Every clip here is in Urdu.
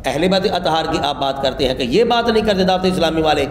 اہل بیت اطہار کی آپ بات کرتے ہیں کہ یہ بات نہیں کرتے دعوت اسلامی والے.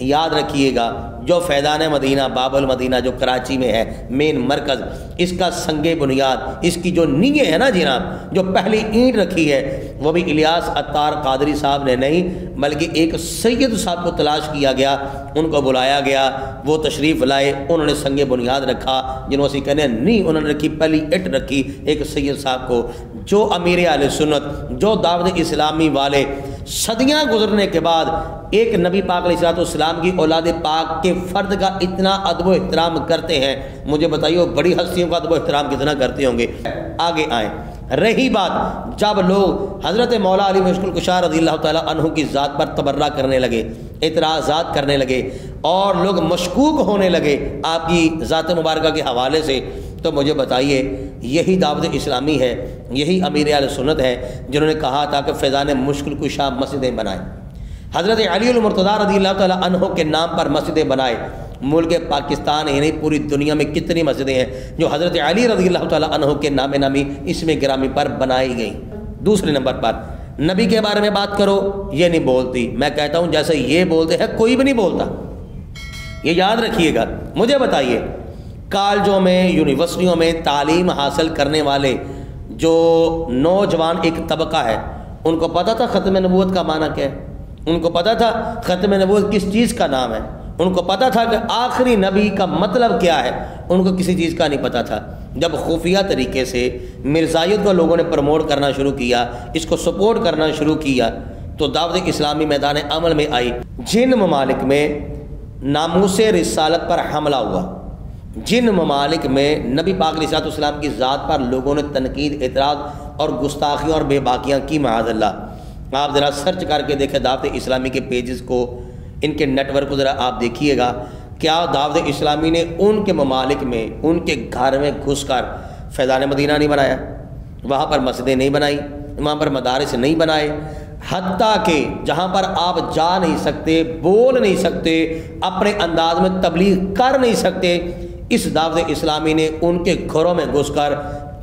یاد رکھیے گا جو فیضان مدینہ باب المدینہ جو کراچی میں ہے مین مرکز، اس کا سنگ بنیاد، اس کی جو نیے ہے نا جناب، جو پہلی اینٹ رکھی ہے وہ بھی الیاس عطار قادری صاحب نے نہیں بلکہ ایک سید صاحب کو تلاش کیا گیا، ان کو بلایا گیا، وہ تشریف لائے، انہوں نے سنگ بنیاد رکھا. جنہوں سے کہنے نہیں انہوں نے رکھی پہلی اٹ رکھی ایک سید صاحب کو. جو امیر اہل سنت، جو دعوت اسلامی والے صدیاں گزرنے کے بعد ایک نبی پاک علیہ السلام کی اولاد پاک کے فرد کا اتنا ادب و احترام کرتے ہیں، مجھے بتائیے بڑی ہستیوں کا ادب و احترام کتنا کرتے ہوں گے. آگے آئیں. رہی بات جب لوگ حضرت مولا علی مشکل کشا رضی اللہ تعالیٰ عنہ کی ذات پر تبرہ کرنے لگے، اعتراضات کرنے لگے اور لوگ مشکوک ہونے لگے آپ کی ذات مبارکہ کے حوالے سے، تو مجھے بتائیے یہی دعوت اسلامی ہے، یہی امیر اہل سنت ہے جنہوں نے کہا تھا کہ فیضان مشکل کشا مسجدیں بنائیں، حضرت علی المرتضیٰ رضی اللہ تعالیٰ عنہ کے نام پر مسجدیں بنائے. ملک پاکستان ہی نہیں پوری دنیا میں کتنی مسجدیں ہیں جو حضرت علی رضی اللہ تعالیٰ عنہ کے نام نامی اسم گرامی پر بنائی گئیں. دوسرے نمبر پر نبی کے بارے میں بات کرو، یہ نہیں بولتی. میں کہتا ہوں جیسے یہ بولتے ہیں کوئی بھی نہیں بولتا، یہ یاد رکھیے گا. مجھے بتائیے کالجوں میں یونیورسٹیوں میں تعلیم حاصل کرنے والے جو نوجوان ایک طبقہ ہے، ان کو پتہ تھا ختم نبوت کا معنی کیا ہے؟ ان کو پتہ تھا ختم نبوت کس چیز کا نام ہے؟ ان کو پتہ تھا کہ آخری نبی کا مطلب کیا ہے؟ ان کو کسی چیز کا نہیں پتہ تھا. جب خفیہ طریقے سے مرزائیت کو لوگوں نے پروموٹ کرنا شروع کیا، اس کو سپورٹ کرنا شروع کیا، تو دعوت اسلامی میدان عمل میں آئی. جن ممالک میں ناموس رسالت پر حملہ ہوا، جن ممالک میں نبی پاک علیہ السلام کی ذات پر لوگوں نے تنقید، اعتراض اور گستاخیاں اور بے باکیاں کی، معاذ اللہ، آپ ذرا سرچ کر کے دیکھیں دعوت اسلامی کے پیجز کو، ان کے نیٹ ورک کو ذرا آپ دیکھیے گا. کیا دعوت اسلامی نے ان کے ممالک میں ان کے گھر میں گھس کر فیضان مدینہ نہیں بنایا، وہاں پر مسجدیں نہیں بنائی، وہاں پر مدارس نہیں بنائے، حتیٰ کہ جہاں پر آپ جا نہیں سکتے، بول نہیں سکتے، اپنے انداز میں تبلیغ کر نہیں سکتے، اس دعوت اسلامی نے ان کے گھروں میں گھس کر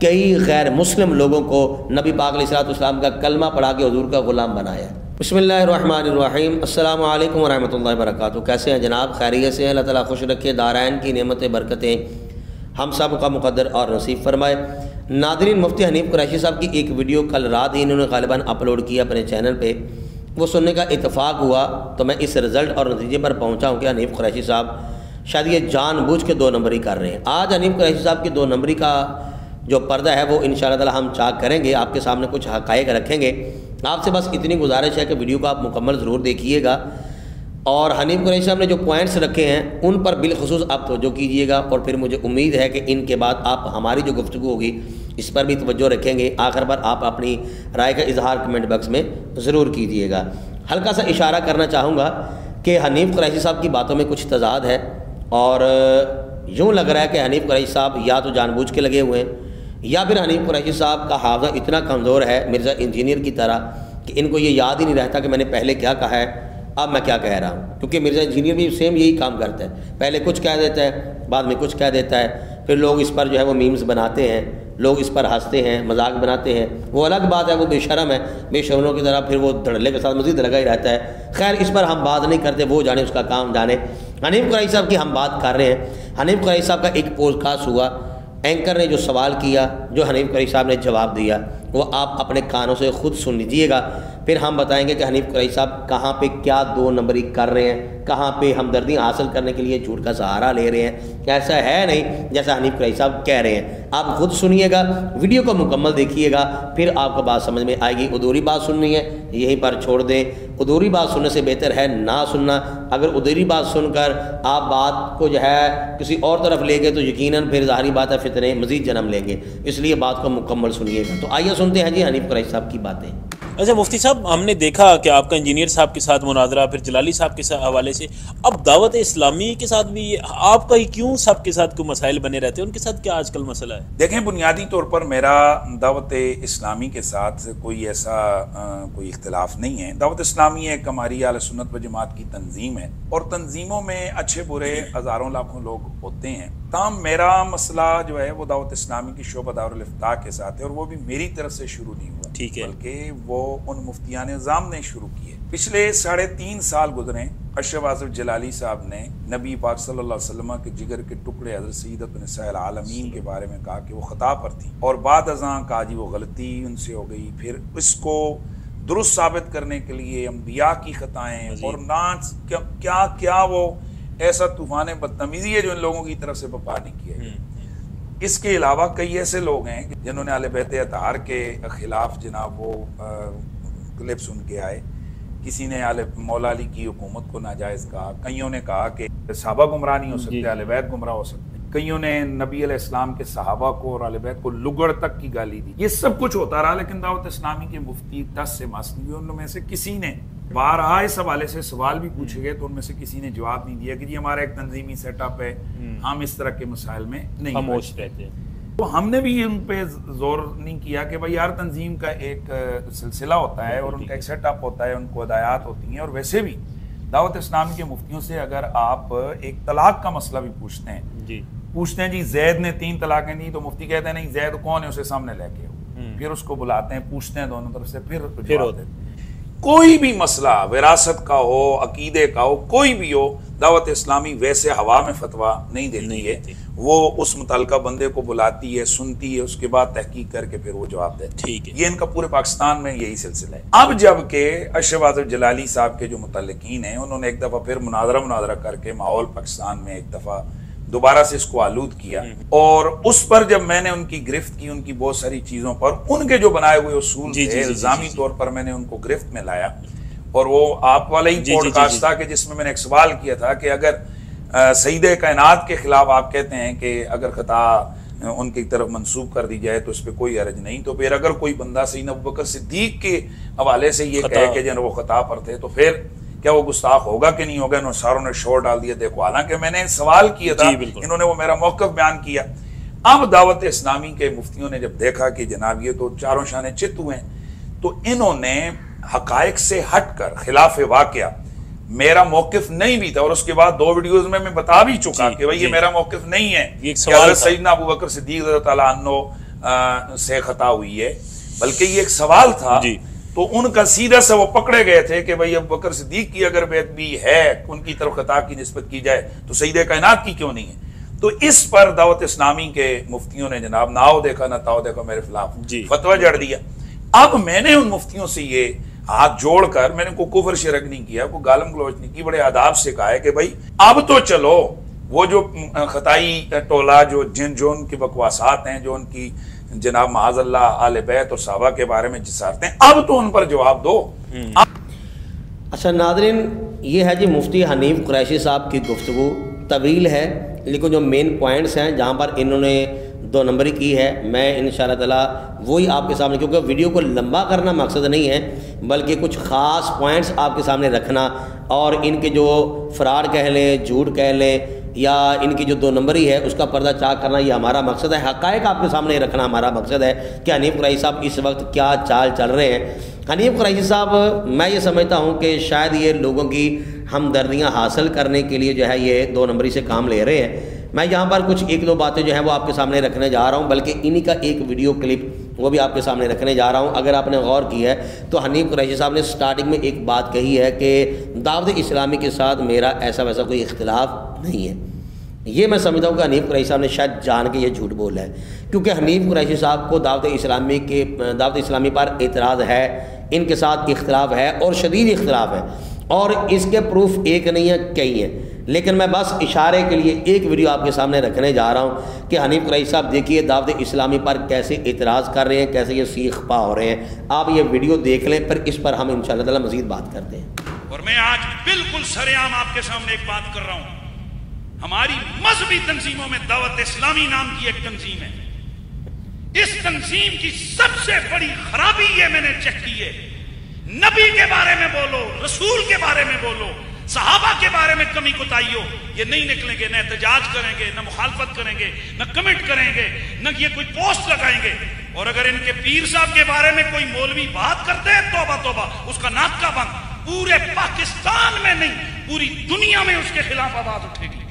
کئی غیر مسلم لوگوں کو نبی پاک علیہ السلام کا کلمہ پڑھا کے حضور کا غلام بنایا. بسم اللہ الرحمن الرحیم. السلام علیکم ورحمۃ اللہ وبرکاتہ. کیسے ہیں جناب؟ خیریت سے ہیں؟ اللہ تعالیٰ خوش رکھے، دارائن کی نعمتیں برکتیں ہم سب کا مقدر اور نصیب فرمائے. ناظرین، مفتی حنیف قریشی صاحب کی ایک ویڈیو کل رات ہی انہوں نے غالباً اپلوڈ کیا اپنے چینل پہ، وہ سننے کا اتفاق ہوا تو میں اس رزلٹ اور نتیجے پر پہنچا ہوں کہ حنیف قریشی صاحب شاید یہ جان بوجھ کے 2 نمبری کر رہے ہیں. آج حنیف قریشی صاحب کی 2 نمبری کا جو پردہ ہے وہ انشاءاللہ تعالی ہم چاک کریں گے، آپ کے سامنے کچھ حقائق رکھیں گے. آپ سے بس اتنی گزارش ہے کہ ویڈیو کو آپ مکمل ضرور دیکھیے گا، اور حنیف قریشی صاحب نے جو پوائنٹس رکھے ہیں ان پر بالخصوص آپ توجہ کیجیے گا، اور پھر مجھے امید ہے کہ ان کے بعد آپ ہماری جو گفتگو ہوگی اس پر بھی توجہ رکھیں گے. آخر پر آپ اپنی رائے کا اظہار کمنٹ باکس میں ضرور کیجیے گا. ہلکا سا اشارہ کرنا چاہوں گا کہ حنیف قریشی صاحب کی باتوں میں کچھ تضاد ہے، اور یوں لگ رہا ہے کہ حنیف قریشی صاحب یا تو جان بوجھ کے لگے ہوئے ہیں، یا پھر حنیف قریشی صاحب کا حافظہ اتنا کمزور ہے مرزا انجینئر کی طرح کہ ان کو یہ یاد ہی نہیں رہتا کہ میں نے پہلے کیا کہا ہے، اب میں کیا کہہ رہا ہوں. کیونکہ مرزا انجینئر بھی سیم یہی کام کرتا ہے، پہلے کچھ کہہ دیتا ہے، بعد میں کچھ کہہ دیتا ہے، پھر لوگ اس پر جو ہے وہ میمز بناتے ہیں، لوگ اس پر ہنستے ہیں، مذاق بناتے ہیں. وہ الگ بات ہے، وہ بے شرم ہے، بے شرموں کی طرح پھر وہ دھڑلے کے ساتھ مزید لگا ہی رہتا ہے. خیر اس پر ہم بات نہیں کرتے، وہ جانے اس کا کام جانے. حنیف قریشی صاحب کی ہم بات کر رہے ہیں. حنیف قریشی صاحب کا ایک پوڈ کاسٹ ہوا، اینکر نے جو سوال کیا، جو حنیف قریشی صاحب نے جواب دیا، وہ آپ اپنے کانوں سے خود سن لیجئے گا، پھر ہم بتائیں گے کہ حنیف قریشی صاحب کہاں پہ کیا 2 نمبری کر رہے ہیں، کہاں پہ ہمدردی حاصل کرنے کے لیے جھوٹ کا سہارا لے رہے ہیں. ایسا ہے نہیں جیسا حنیف قریشی صاحب کہہ رہے ہیں. آپ خود سنیے گا، ویڈیو کو مکمل دیکھیے گا، پھر آپ کو بات سمجھ میں آئے گی. ادھوری بات سننی ہے یہیں پر چھوڑ دیں، ادھوری بات سننے سے بہتر ہے نہ سننا. اگر ادھوری بات سن کر آپ بات کو جو ہے کسی اور طرف لے گئے تو یقیناً پھر ظاہری بات ہے فتنے مزید جنم لیں گے، اس لیے بات کو مکمل سنیے گا. تو آئیے سنتے ہیں جی حنیف قریشی صاحب کی باتیں. اچھا مفتی صاحب، ہم نے دیکھا کہ آپ کا انجینئر صاحب کے ساتھ مناظرہ، پھر جلالی صاحب کے حوالے سے، اب دعوت اسلامی کے ساتھ بھی آپ کا ہی کیوں سب کے ساتھ کوئی مسائل بنے رہتے ہیں؟ ان کے ساتھ کیا آج کل مسئلہ ہے؟ دیکھیں، بنیادی طور پر میرا دعوت اسلامی کے ساتھ کوئی ایسا کوئی اختلاف نہیں ہے. دعوت اسلامی ایک ہماری اہل سنت و جماعت کی تنظیم ہے، اور تنظیموں میں اچھے برے ہزاروں لاکھوں لوگ ہوتے ہیں. تاہم میرا مسئلہ جو ہے وہ دعوت اسلامی کی شعبہ دار الافتاء کے ساتھ ہے، اور وہ بھی میری طرف سے شروع نہیں ہوا. ٹھیک ہے، بلکہ وہ ان مفتیان نظام نے شروع کیے. پچھلے 3.5 سال گزرے، اشرف آصف جلالی صاحب نے نبی پاک صلی اللہ علیہ وسلم کے جگر کے ٹکڑے حضرت سیدۃ نساء العالمین کے بارے میں کہا کہ وہ خطا پر تھی، اور بعد ازاں کہا جی وہ غلطی ان سے ہو گئی. پھر اس کو درست ثابت کرنے کے لیے انبیاء کی خطائیں اور نہ کیا کیا وہ ایسا طوفان بدتمیزی ہے جو ان لوگوں کی طرف سے بپا نہیں کیا ہے. اس کے علاوہ کئی ایسے لوگ ہیں جنہوں نے اہل بیت اطہار کے خلاف جناب وہ کلپ سن کے آئے. کسی نے مولا علی کی حکومت کو ناجائز کہا، کئیوں نے کہا کہ صحابہ گمراہ نہیں ہو سکتے، اہل بیت گمراہ ہو سکتے، کئیوں نے نبی علیہ السلام کے صحابہ کو اور اہل بیت کو لگڑ تک کی گالی دی. یہ سب کچھ ہوتا رہا، لیکن دعوت اسلامی کے مفتی 10 سے مس نہیں ہوئے. ان میں سے کسی نے بارہا اس حوالے سے سوال بھی پوچھے گئے تو ان میں سے کسی نے جواب نہیں دیا کہ جی ہمارا ایک تنظیمی سیٹ اپ ہے، ہم اس طرح کے مسائل میں نہیں خاموش رہتے ہیں. تو ہم نے بھی ان پہ زور نہیں کیا کہ بھائی ہر تنظیم کا ایک سلسلہ ہوتا ہے اور ان کا ایک سیٹ اپ ہوتا ہے، ان کو ہدایات ہوتی ہیں. اور ویسے بھی دعوت اسلامی کے مفتیوں سے اگر آپ ایک طلاق کا مسئلہ بھی پوچھتے ہیں جی زید نے 3 طلاقیں دی، تو مفتی کہتے ہیں نہیں زید کون ہے، اسے سامنے لے کے پھر اس کو بلاتے ہیں، پوچھتے ہیں دونوں طرف سے، پھر جواب دیتے ہیں. کوئی بھی مسئلہ وراثت کا ہو، عقیدے کا ہو، کوئی بھی ہو، دعوت اسلامی ویسے ہوا میں فتویٰ نہیں دیتی ہے. وہ اس متعلقہ بندے کو بلاتی ہے، سنتی ہے، اس کے بعد تحقیق کر کے پھر وہ جواب دیتی ہے. یہ ان کا پورے پاکستان میں یہی سلسلہ ہے. اب جب کہ اشرف آصف جلالی صاحب کے جو متعلقین ہیں انہوں نے ایک دفعہ پھر مناظرہ کر کے ماحول پاکستان میں ایک دفعہ دوبارہ سے اس کو آلود کیا، اور اس پر جب میں نے ان کی گرفت کی، ان کی بہت ساری چیزوں پر ان کے جو بنائے ہوئے اصول تھے الزامی طور پر میں نے ان کو گرفت میں لایا. اور وہ آپ والا ہی پوڈ کاسٹ تھا کہ جس میں نے ایک سوال کیا تھا کہ اگر سید کائنات کے خلاف آپ کہتے ہیں کہ اگر خطا ان کی طرف منسوب کر دی جائے تو اس پہ کوئی حرج نہیں، تو پھر اگر کوئی بندہ سیدنا ابوبکر صدیق کے حوالے سے یہ کہے کہ جن وہ خطا پر تھے تو پھر کیا وہ گستاخ ہوگا کہ نہیں ہوگا؟ انہوں ساروں نے شور ڈال دیا. دیکھو حالانکہ میں نے سوال کیا تھا، انہوں نے وہ میرا موقف بیان کیا. اب دعوت اسلامی کے مفتیوں نے جب دیکھا کہ جناب یہ تو چاروں شانے چت ہوئے ہیں، تو انہوں نے حقائق سے ہٹ کر خلاف واقعہ میرا موقف نہیں بھی تھا، اور اس کے بعد 2 ویڈیوز میں بتا بھی چکا کہ بھئی یہ میرا موقف نہیں ہے کہ حضرت سیدنا ابوبکر صدیق رضی اللہ تعالیٰ عنہ سے خطا ہوئی ہے، بلکہ یہ ایک سوال تھا. تو ان کا سیدھا سا وہ پکڑے گئے تھے کہ بھئی ابوبکر صدیق کی اگر بیعت بھی ہے، ان کی طرف خطا کی نسبت کی جائے تو سید کائنات کی کیوں نہیں ہے؟ تو اس پر دعوت اسلامی کے مفتیوں نے جناب نہ آؤ دیکھا نہ تاؤ دیکھا میرے خلاف فتویٰ جڑ دیا. اب میں نے ان مفتیوں سے یہ ہاتھ جوڑ کر، میں نے کوئی کفر شرک نہیں کیا، کوئی گالم گلوچ نہیں کی، بڑے آداب سے کہا ہے کہ بھئی اب تو چلو وہ جو خطائی ٹولہ جو ان کی بکواسات ہیں، جو ان کی جناب معاذ اللہ آل بیت اور صحابہ کے بارے میں جسارتیں، اب تو ان پر جواب دو. اچھا ناظرین، یہ ہے جی مفتی حنیف قریشی صاحب کی گفتگو. طویل ہے لیکن جو مین پوائنٹس ہیں جہاں پر انہوں نے 2 نمبری کی ہے، میں انشاءاللہ تعالیٰ وہی آپ کے سامنے، کیونکہ ویڈیو کو لمبا کرنا مقصد نہیں ہے بلکہ کچھ خاص پوائنٹس آپ کے سامنے رکھنا، اور ان کے جو فراڈ کہہ لیں، جھوٹ کہہ لیں، یا ان کی جو 2 نمبری ہے اس کا پردہ چاک کرنا، یہ ہمارا مقصد ہے. حقائق آپ کے سامنے رکھنا ہمارا مقصد ہے کہ حنیف قریشی صاحب اس وقت کیا چال چل رہے ہیں. حنیف قریشی صاحب، میں یہ سمجھتا ہوں کہ شاید یہ لوگوں کی ہمدردیاں حاصل کرنے کے لیے جو ہے یہ 2 نمبری سے کام لے رہے ہیں. میں یہاں پر کچھ 1-2 باتیں جو ہیں وہ آپ کے سامنے رکھنے جا رہا ہوں، بلکہ انہی کا ایک ویڈیو کلپ وہ بھی آپ کے سامنے رکھنے جا رہا ہوں. اگر آپ نے غور کی ہے تو حنیف قریشی صاحب نے سٹارٹنگ میں ایک بات کہی ہے کہ دعوت اسلامی کے ساتھ میرا ایسا ویسا کوئی اختلاف نہیں ہے. یہ میں سمجھتا ہوں کہ حنیف قریشی صاحب نے شاید جان کے یہ جھوٹ بولا ہے، کیونکہ حنیف قریشی صاحب کو دعوت اسلامی پر اعتراض ہے، ان کے ساتھ اختلاف ہے اور شدید اختلاف ہے، اور اس کے پروف ایک نہیں ہے کئی ہیں. لیکن میں بس اشارے کے لیے ایک ویڈیو آپ کے سامنے رکھنے جا رہا ہوں کہ حنیف قریشی صاحب دیکھیے دعوت اسلامی پر کیسے اعتراض کر رہے ہیں، کیسے یہ سیخ پا ہو رہے ہیں. آپ یہ ویڈیو دیکھ لیں، پھر اس پر ہم انشاءاللہ تعالی مزید بات کرتے ہیں. اور میں آج بالکل سرعام آپ کے سامنے ایک بات کر رہا ہوں. ہماری مذہبی تنظیموں میں دعوت اسلامی نام کی ایک تنظیم ہے. اس تنظیم کی سب سے بڑی خرابی یہ میں نے چیک کی ہے، نبی کے بارے میں بولو، رسول کے بارے میں بولو، صحابہ کے بارے میں کمی کوتاہی ہو، یہ نہیں نکلیں گے، نہ احتجاج کریں گے، نہ مخالفت کریں گے، نہ کمنٹ کریں گے، نہ یہ کوئی پوسٹ لگائیں گے. اور اگر ان کے پیر صاحب کے بارے میں کوئی مولوی بات کرتے ہیں، توبہ توبہ، اس کا ناک کا بند. پورے پاکستان میں نہیں، پوری دنیا میں اس کے خلاف آواز اٹھے گی.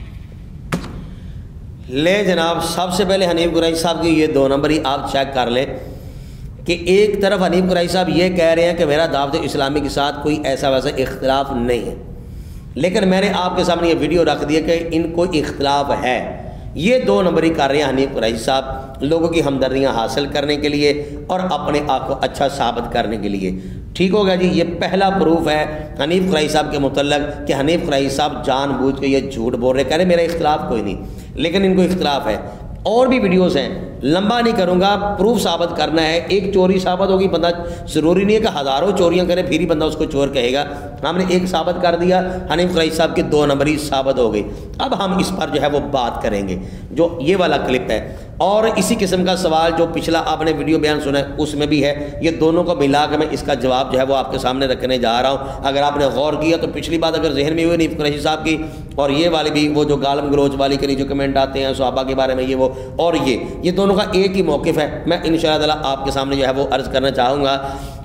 لے جناب، سب سے پہلے حنیف قریشی صاحب کی یہ 2 نمبری آپ چیک کر لیں کہ ایک طرف حنیف قریشی صاحب یہ کہہ رہے ہیں کہ میرا دعوت اسلامی کے ساتھ کوئی ایسا ویسا اختلاف نہیں ہے، لیکن میں نے آپ کے سامنے یہ ویڈیو رکھ دیا کہ ان کو اختلاف ہے۔ یہ 2 نمبری کر رہے ہیں حنیف قریشی صاحب لوگوں کی ہمدردیاں حاصل کرنے کے لیے اور اپنے آپ کو اچھا ثابت کرنے کے لیے۔ ٹھیک ہو گیا جی، یہ پہلا پروف ہے حنیف قریشی صاحب کے متعلق کہ حنیف قریشی صاحب جان بوجھ کے یہ جھوٹ بول رہے، کہہ رہے میرا اختلاف کوئی نہیں، لیکن ان کو اختلاف ہے۔ اور بھی ویڈیوز ہیں، لمبا نہیں کروں گا، پروف ثابت کرنا ہے۔ ایک چوری ثابت ہوگی، بندہ ضروری نہیں ہے کہ ہزاروں چوریاں کرے پھر ہی بندہ اس کو چور کہے گا۔ ہم نے ایک ثابت کر دیا، حنیف قریشی صاحب کی 2 نمبری ثابت ہو گئی۔ اب ہم اس پر جو ہے وہ بات کریں گے، جو یہ والا کلپ ہے، اور اسی قسم کا سوال جو پچھلا آپ نے ویڈیو بیان سنا ہے اس میں بھی ہے۔ یہ دونوں کو ملا کے میں اس کا جواب جو ہے وہ آپ کے سامنے رکھنے جا رہا ہوں۔ اگر آپ نے غور کیا تو پچھلی بات اگر ذہن میں ہوئی حنیف قریشی صاحب کی، اور یہ والی بھی، وہ جو گالم گلوچ والی کے لیے جو کمنٹ آتے ہیں صحابہ کے بارے میں یہ وہ، اور یہ دونوں کا ایک ہی موقف ہے۔ میں انشاءاللہ تعالیٰ آپ کے سامنے جو ہے وہ عرض کرنا چاہوں گا۔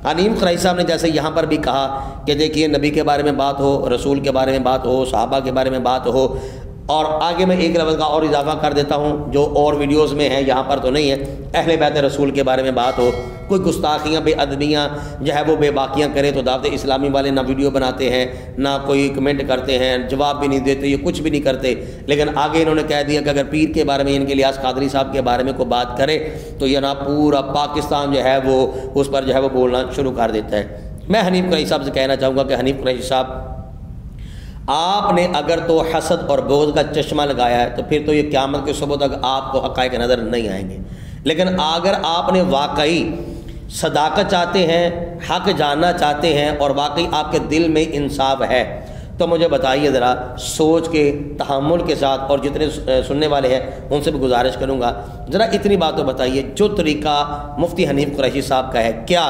حنیف قریشی صاحب نے جیسے یہاں پر بھی کہا کہ دیکھیے نبی کے بارے میں بات ہو، رسول کے بارے میں بات ہو، صحابہ کے بارے میں بات ہو، اور آگے میں ایک لفظ کا اور اضافہ کر دیتا ہوں جو اور ویڈیوز میں ہے، یہاں پر تو نہیں ہے، اہل بیت رسول کے بارے میں بات ہو، کوئی گستاخیاں بے ادبیاں جو ہے وہ بے باکیاں کرے تو دعوت اسلامی والے نہ ویڈیو بناتے ہیں، نہ کوئی کمنٹ کرتے ہیں، جواب بھی نہیں دیتے، یہ کچھ بھی نہیں کرتے۔ لیکن آگے انہوں نے کہہ دیا کہ اگر پیر کے بارے میں ان کے لیاس قادری صاحب کے بارے میں کوئی بات کرے تو یہ نا پورا پاکستان جو ہے وہ اس پر جو ہے وہ بولنا شروع کر دیتا ہے۔ میں حنیف قریشی صاحب سے کہنا چاہوں گا کہ حنیف قریشی صاحب، آپ نے اگر تو حسد اور بغض کا چشمہ لگایا ہے تو پھر تو یہ قیامت کے صبح تک آپ کو حقائق نظر نہیں آئیں گے، لیکن اگر آپ نے واقعی صداقت چاہتے ہیں، حق جاننا چاہتے ہیں، اور واقعی آپ کے دل میں انصاف ہے تو مجھے بتائیے ذرا سوچ کے، تحمل کے ساتھ، اور جتنے سننے والے ہیں ان سے بھی گزارش کروں گا ذرا اتنی بات تو بتائیے، جو طریقہ مفتی حنیف قریشی صاحب کا ہے، کیا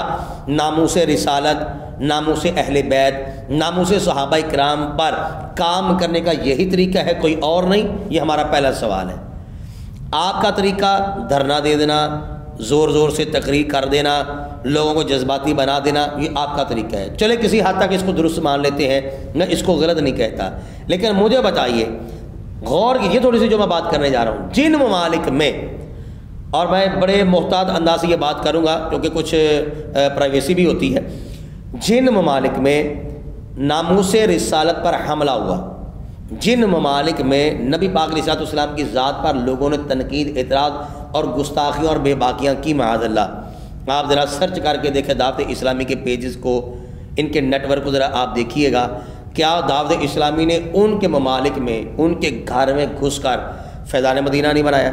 ناموس رسالت، ناموس اہل بیت، ناموس صحابہ کرام پر کام کرنے کا یہی طریقہ ہے، کوئی اور نہیں؟ یہ ہمارا پہلا سوال ہے۔ آپ کا طریقہ دھرنا دے دینا، زور زور سے تقریر کر دینا، لوگوں کو جذباتی بنا دینا، یہ آپ کا طریقہ ہے۔ چلے کسی حد تک اس کو درست مان لیتے ہیں، میں اس کو غلط نہیں کہتا، لیکن مجھے بتائیے، غور کیجیے تھوڑی سی جو میں بات کرنے جا رہا ہوں، جن ممالک میں، اور میں بڑے محتاط انداز سے یہ بات کروں گا کیونکہ کچھ پرائیویسی بھی ہوتی ہے، جن ممالک میں ناموس رسالت پر حملہ ہوا، جن ممالک میں نبی پاک علیہ السلام کی ذات پر لوگوں نے تنقید، اعتراض اور گستاخیاں اور بے باکیاں کی، معاذ اللہ، آپ ذرا سرچ کر کے دیکھیں دعوت اسلامی کے پیجز کو، ان کے نیٹ ورک کو ذرا آپ دیکھیے گا، کیا دعوت اسلامی نے ان کے ممالک میں، ان کے گھر میں گھس کر فیضان مدینہ نہیں بنایا،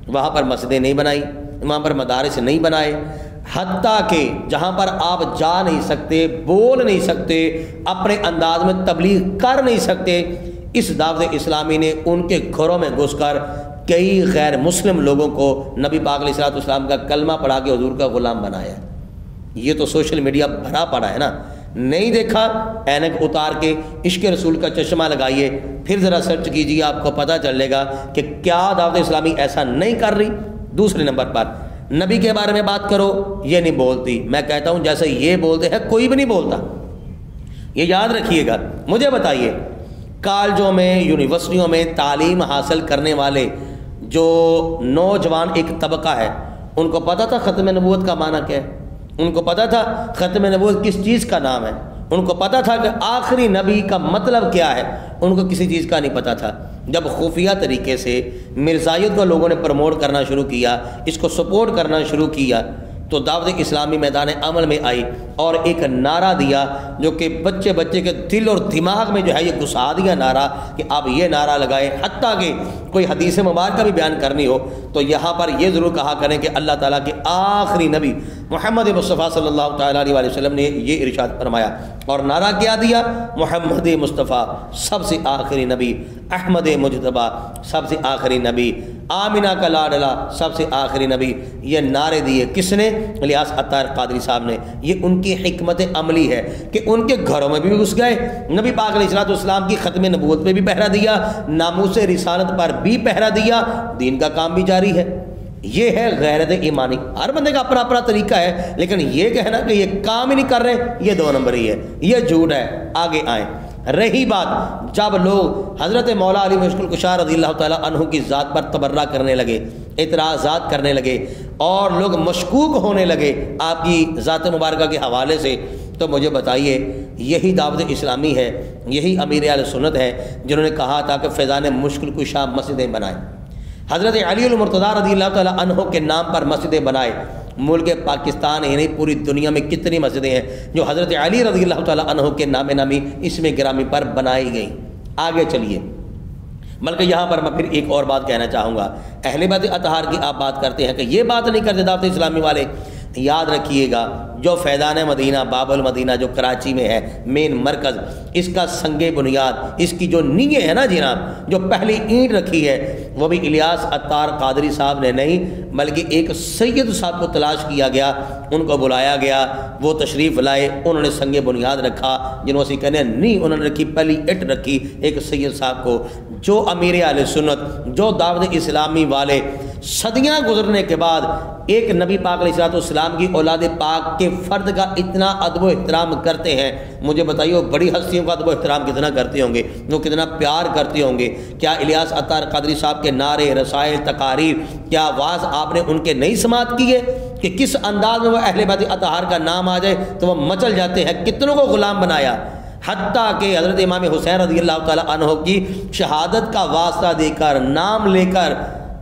وہاں پر مسجدیں نہیں بنائی، وہاں پر مدارس نہیں بنائے، حتیٰ کہ جہاں پر آپ جا نہیں سکتے، بول نہیں سکتے، اپنے انداز میں تبلیغ کر نہیں سکتے، اس دعوت اسلامی نے ان کے گھروں میں گھس کر کئی غیر مسلم لوگوں کو نبی پاک علیہ السلام کا کلمہ پڑھا کے حضور کا غلام بنایا۔ یہ تو سوشل میڈیا بھرا پڑا ہے نا، نہیں دیکھا؟ اینک اتار کے عشق رسول کا چشمہ لگائیے، پھر ذرا سرچ کیجیے، آپ کو پتہ چلے گا کہ کیا دعوت اسلامی ایسا نہیں کر رہی۔ دوسرے نمبر پر نبی کے بارے میں بات کرو، یہ نہیں بولتی، میں کہتا ہوں جیسے یہ بولتے ہیں کوئی بھی نہیں بولتا، یہ یاد رکھیے گا۔ مجھے بتائیے، کالجوں میں، یونیورسٹیوں میں تعلیم حاصل کرنے والے جو نوجوان ایک طبقہ ہے، ان کو پتہ تھا ختم نبوت کا معنی کیا ہے؟ ان کو پتہ تھا ختم نبوت کس چیز کا نام ہے؟ ان کو پتہ تھا کہ آخری نبی کا مطلب کیا ہے؟ ان کو کسی چیز کا نہیں پتہ تھا۔ جب خفیہ طریقے سے مرزائیت کو لوگوں نے پروموٹ کرنا شروع کیا، اس کو سپورٹ کرنا شروع کیا، تو دعوت اسلامی میدان عمل میں آئی اور ایک نعرہ دیا جو کہ بچے کے دل اور دماغ میں جو ہے یہ گھسا دیا نعرہ کہ آپ یہ نعرہ لگائیں، حتیٰ کہ کوئی حدیث مبارکہ بھی بیان کرنی ہو تو یہاں پر یہ ضرور کہا کریں کہ اللہ تعالیٰ کے آخری نبی محمد مصطفیٰ صلی اللہ تعالیٰ علیہ وسلم نے یہ ارشاد فرمایا، اور نعرہ کیا دیا؟ محمد مصطفیٰ سب سے آخری نبی، احمد مجتبیٰ سب سے آخری نبی، آمینہ کا لاڈلا سب سے آخری نبی۔ یہ نعرے دیے کس نے؟ الیاس عطار قادری صاحب نے۔ یہ ان کی حکمت عملی ہے کہ ان کے گھروں میں بھی گھس گئے، نبی پاک علیہ السلام کی ختم نبوت پہ بھی پہرا دیا، ناموس رسالت پر بھی پہرا دیا، دین کا کام بھی جاری ہے۔ یہ ہے غیرت ایمانی۔ ہر بندے کا اپنا اپنا طریقہ ہے، لیکن یہ کہنا کہ یہ کام ہی نہیں کر رہے، یہ 2 نمبری ہے، یہ جھوٹ ہے۔ آگے آئیں، رہی بات جب لوگ حضرت مولا علی مشکل کشا رضی اللہ تعالیٰ عنہ کی ذات پر تبرہ کرنے لگے، اعتراضات کرنے لگے اور لوگ مشکوک ہونے لگے آپ کی ذات مبارکہ کے حوالے سے، تو مجھے بتائیے یہی دعوت اسلامی ہے، یہی امیر اہل سنت ہے جنہوں نے کہا تھا کہ فیضان مشکل کشا مسجدیں بنائیں، حضرت علی المرتضیٰ رضی اللہ تعالیٰ عنہ کے نام پر مسجدیں بنائے۔ ملک پاکستان ہی نہیں پوری دنیا میں کتنی مسجدیں ہیں جو حضرت علی رضی اللہ تعالیٰ عنہ کے نام نامی اسم گرامی پر بنائی گئیں۔ آگے چلیے، بلکہ یہاں پر میں پھر ایک اور بات کہنا چاہوں گا۔ اہل بیت اطہار کی آپ بات کرتے ہیں کہ یہ بات نہیں کرتے دعوت اسلامی والے، یاد رکھیے گا جو فیضان مدینہ باب المدینہ جو کراچی میں ہے مین مرکز، اس کا سنگ بنیاد، اس کی جو نیے ہے نا جناب، جو پہلی اینٹ رکھی ہے وہ بھی الیاس عطار قادری صاحب نے نہیں بلکہ ایک سید صاحب کو تلاش کیا گیا، ان کو بلایا گیا، وہ تشریف لائے، انہوں نے سنگ بنیاد رکھا، جنہوں سے کہنے نہیں انہوں نے رکھی پہلی اینٹ رکھی ایک سید صاحب کو۔ جو امیر اہل سنت، جو دعوت اسلامی والے صدیاں گزرنے کے بعد ایک نبی پاک علیہ السلام کی اولاد پاک کے فرد کا اتنا ادب و احترام کرتے ہیں، مجھے بتائیے وہ بڑی ہستیوں کا ادب و احترام کتنا کرتے ہوں گے، وہ کتنا پیار کرتے ہوں گے۔ کیا الیاس عطار قادری صاحب کے نعرے، رسائل، تقاریر، کیا آواز آپ نے ان کے نہیں سماعت کی ہے کہ کس انداز میں وہ اہل بیت اطہار کا نام آ جائے تو وہ مچل جاتے ہیں، کتنوں کو غلام بنایا، حتیٰ کہ حضرت امام حسین رضی اللہ تعالیٰ عنہ کی شہادت کا واسطہ دے کر، نام لے کر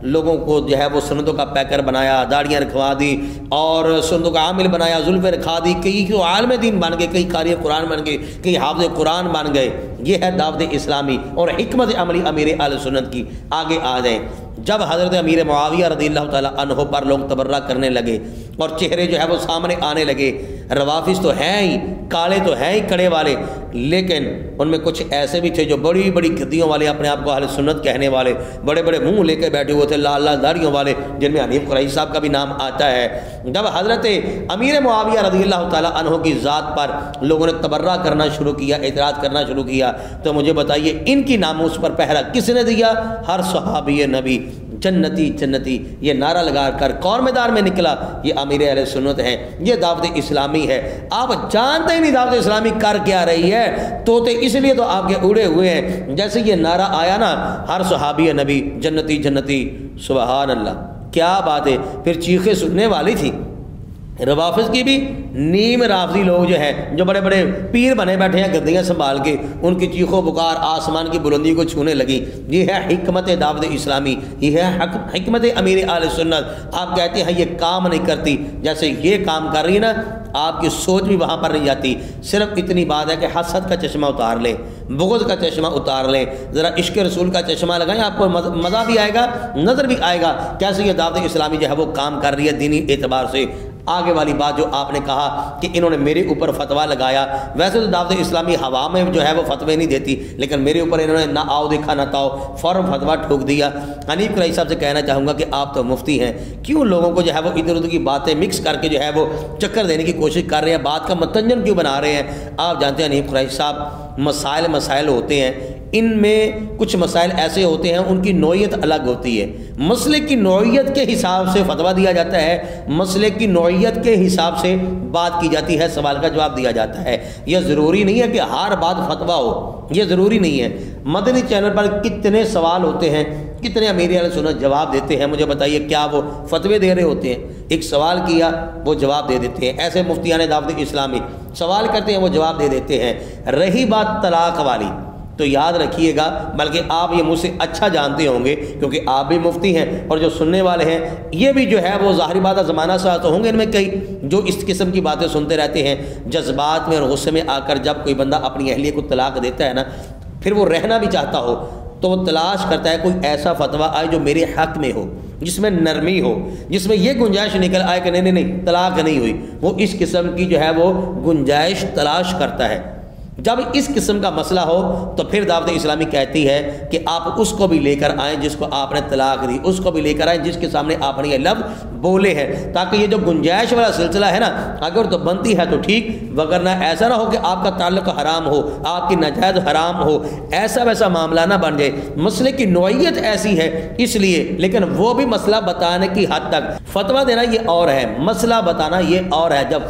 لوگوں کو جو ہے وہ سندوں کا پیکر بنایا، داڑیاں رکھوا دی اور سندوں کا عامل بنایا، زلفیں رکھا دی، کئی تو عالم دین بن گئے، کئی قاری قرآن بن گئے، کئی حافظ قرآن بن گئے۔ یہ ہے دعوت اسلامی اور حکمت عملی امیر اہل سنت کی۔ آگے آ جائیں، جب حضرت امیر معاویہ رضی اللہ تعالیٰ عنہ پر لوگ تبرہ کرنے لگے اور چہرے جو ہے وہ سامنے آنے لگے، روافظ تو ہیں ہی، کالے تو ہیں ہی کڑے والے، لیکن ان میں کچھ ایسے بھی تھے جو بڑی بڑی گدیوں والے، اپنے آپ کو اہل سنت کہنے والے، بڑے بڑے منہ لے کے بیٹھے ہوئے تھے، لال لال داڑھیوں والے، جن میں حنیف قریشی صاحب کا بھی نام آتا ہے۔ جب حضرت امیر معاویہ رضی اللہ تعالیٰ عنہ کی ذات پر لوگوں نے تبرہ کرنا شروع کیا، اعتراض کرنا شروع کیا، تو مجھے بتائیے ان کی ناموس پر پہرا کس نے دیا؟ ہر صحابی نبی جنتی جنتی یہ نعرہ لگا کر کون میدان میں نکلا؟ یہ امیر اہل سنت ہے، یہ دعوت اسلامی ہے۔ آپ جانتے ہی نہیں دعوت اسلامی کر کیا رہی ہے، توتے اس لیے تو آپ کے اڑے ہوئے ہیں۔ جیسے یہ نعرہ آیا نا، ہر صحابی نبی جنتی جنتی، سبحان اللہ، کیا بات ہے! پھر چیخیں سننے والی تھی روافظ کی بھی، نیم رافضی لوگ جو ہیں، جو بڑے بڑے پیر بنے بیٹھے ہیں گدیاں سنبھال کے، ان کی چیخو پکار آسمان کی بلندی کو چھونے لگی۔ یہ ہے حکمت دعوت اسلامی، یہ ہے حکمت امیر اہل سنت۔ آپ کہتے ہیں یہ کام نہیں کرتی، جیسے یہ کام کر رہی ہے نا، آپ کی سوچ بھی وہاں پر نہیں جاتی۔ صرف اتنی بات ہے کہ حسد کا چشمہ اتار لیں، بغض کا چشمہ اتار لیں، ذرا عشق رسول کا چشمہ لگائیں، آپ کو مزہ بھی آئے گا، نظر بھی آئے گا کیسے یہ دعوت اسلامی جو ہے وہ کام کر رہی ہے دینی اعتبار سے۔ آگے والی بات جو آپ نے کہا کہ انہوں نے میرے اوپر فتویٰ لگایا، ویسے تو دعوت اسلامی ہوا میں جو ہے وہ فتوے نہیں دیتی، لیکن میرے اوپر انہوں نے نہ آؤ دیکھا نہ تاؤ، فوراً فتویٰ ٹھوک دیا۔ حنیف قریشی صاحب سے کہنا چاہوں گا کہ آپ تو مفتی ہیں، کیوں لوگوں کو جو ہے وہ ادھر ادھر کی باتیں مکس کر کے جو ہے وہ چکر دینے کی کوشش کر رہے ہیں، بات کا متنجن کیوں بنا رہے ہیں؟ آپ جانتے ہیں حنیف قریشی صاحب، مسائل ہوتے ہیں، ان میں کچھ مسائل ایسے ہوتے ہیں ان کی نوعیت الگ ہوتی ہے، مسئلے کی نوعیت کے حساب سے فتویٰ دیا جاتا ہے، مسئلے کی نوعیت کے حساب سے بات کی جاتی ہے، سوال کا جواب دیا جاتا ہے۔ یہ ضروری نہیں ہے کہ ہر بات فتویٰ ہو، یہ ضروری نہیں ہے۔ مدنی چینل پر کتنے سوال ہوتے ہیں، کتنے امیر اہل سنت جواب دیتے ہیں، مجھے بتائیے کیا وہ فتوے دے رہے ہوتے ہیں؟ ایک سوال کیا وہ جواب دے دیتے ہیں، ایسے مفتیان دعوت اسلامی سوال کرتے ہیں وہ جواب دے دیتے ہیں۔ رہی بات طلاق والی، تو یاد رکھیے گا، بلکہ آپ یہ مجھ سے اچھا جانتے ہوں گے کیونکہ آپ بھی مفتی ہیں اور جو سننے والے ہیں یہ بھی جو ہے وہ ظاہری بات ہے، زمانہ سا تو ہوں گے ان میں کئی جو اس قسم کی باتیں سنتے رہتے ہیں، جذبات میں اور غصے میں آ کر جب کوئی بندہ اپنی اہلیہ کو طلاق دیتا ہے نا، پھر وہ رہنا بھی چاہتا ہو تو وہ تلاش کرتا ہے کوئی ایسا فتویٰ آئے جو میرے حق میں ہو، جس میں نرمی ہو، جس میں یہ گنجائش نکل آئے کہ نہیں طلاق نہیں ہوئی، وہ اس قسم کی جو ہے وہ گنجائش تلاش کرتا ہے۔ جب اس قسم کا مسئلہ ہو تو پھر دعوت اسلامی کہتی ہے کہ آپ اس کو بھی لے کر آئیں جس کو آپ نے طلاق دی، اس کو بھی لے کر آئیں جس کے سامنے آپ نے یہ لفظ بولے ہیں، تاکہ یہ جو گنجائش والا سلسلہ ہے نا، اگر تو بنتی ہے تو ٹھیک، وگرنہ ایسا نہ ہو کہ آپ کا تعلق حرام ہو، آپ کی ناجائز حرام ہو، ایسا ویسا معاملہ نہ بن جائے۔ مسئلے کی نوعیت ایسی ہے اس لیے، لیکن وہ بھی مسئلہ بتانے کی حد تک، فتویٰ دینا یہ اور ہے، مسئلہ بتانا یہ اور ہے۔ جب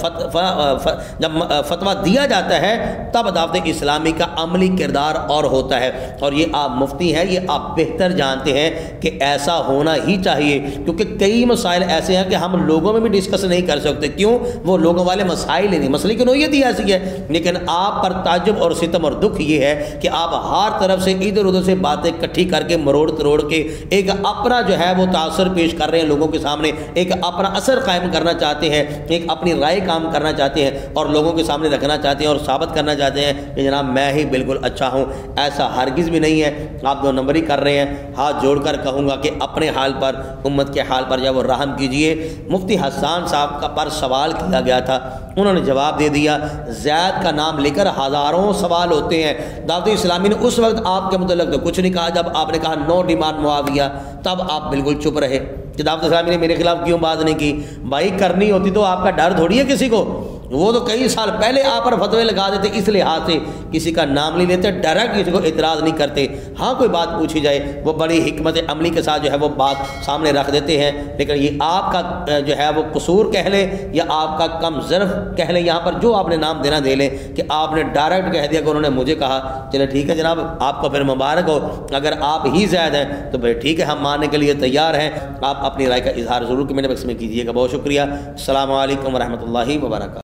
فتویٰ دیا جاتا ہے تب دعوت اسلامی کا عملی کردار اور ہوتا ہے، اور یہ آپ مفتی ہیں، یہ آپ بہتر جانتے ہیں کہ ایسا ہونا ہی چاہیے، کیونکہ کئی مسائل ایسے ہیں کہ ہم لوگوں میں بھی ڈسکس نہیں کر سکتے. کیوں؟ وہ لوگوں والے مسائل ہی نہیں، مسئلے کی نوعیت ہی ایسی ہے. لیکن آپ پر تعجب اور ستم اور دکھ یہ ہے کہ آپ ہر طرف سے ادھر ادھر سے باتیں اکٹھی کر کے مروڑ تروڑ کے ایک اپنا جو ہے وہ تاثر پیش کر رہے ہیں لوگوں کے سامنے، ایک اپنا اثر قائم کرنا چاہتے ہیں، ایک اپنی رائے کام کرنا چاہتے ہیں اور لوگوں کے سامنے رکھنا چاہتے ہیں اور ثابت کرنا چاہتے ہیں کہ جناب میں ہی بالکل اچھا ہوں. ایسا ہرگز بھی نہیں ہے، آپ 2 نمبری کر رہے ہیں. ہاتھ جوڑ کر کہوں گا کہ اپنے حال پر، امت کے حال پر جب وہ رحم کیجئے. مفتی حسان صاحب کا پر سوال کیا گیا تھا، انہوں نے جواب دے دیا. زید کا نام لے کر ہزاروں سوال ہوتے ہیں. دعوت اسلامی نے اس وقت آپ کے متعلق تو کچھ نہیں کہا، جب آپ نے کہا نو ڈیمانڈ معاویہ تب آپ بالکل چپ رہے کہ دعوت اسلامی نے میرے خلاف کیوں بات نہیں کی. بھائی کرنی ہوتی تو آپ کا ڈر تھوڑی ہے کسی کو، وہ تو کئی سال پہلے آپ پر فتوے لگا دیتے، اس لحاظ سے کسی کا نام نہیں لیتے، ڈائریکٹ کسی کو اعتراض نہیں کرتے. ہاں کوئی بات پوچھی جائے وہ بڑی حکمت عملی کے ساتھ جو ہے وہ بات سامنے رکھ دیتے ہیں. لیکن یہ آپ کا جو ہے وہ قصور کہہ لیں یا آپ کا کم ظرف کہہ لیں، یہاں پر جو آپ نے نام دینا دے لیں کہ آپ نے ڈائریکٹ کہہ دیا کہ انہوں نے مجھے کہا. چلے ٹھیک ہے جناب، آپ کو پھر مبارک ہو، اگر آپ ہی زید ہیں تو بھائی ٹھیک ہے، ہم ماننے کے لیے تیار ہیں. آپ اپنی رائے کا اظہار ضرور کمنٹ باکس میں کیجیے گا. بہت شکریہ. السلام علیکم ورحمۃ اللہ وبرکاتہ.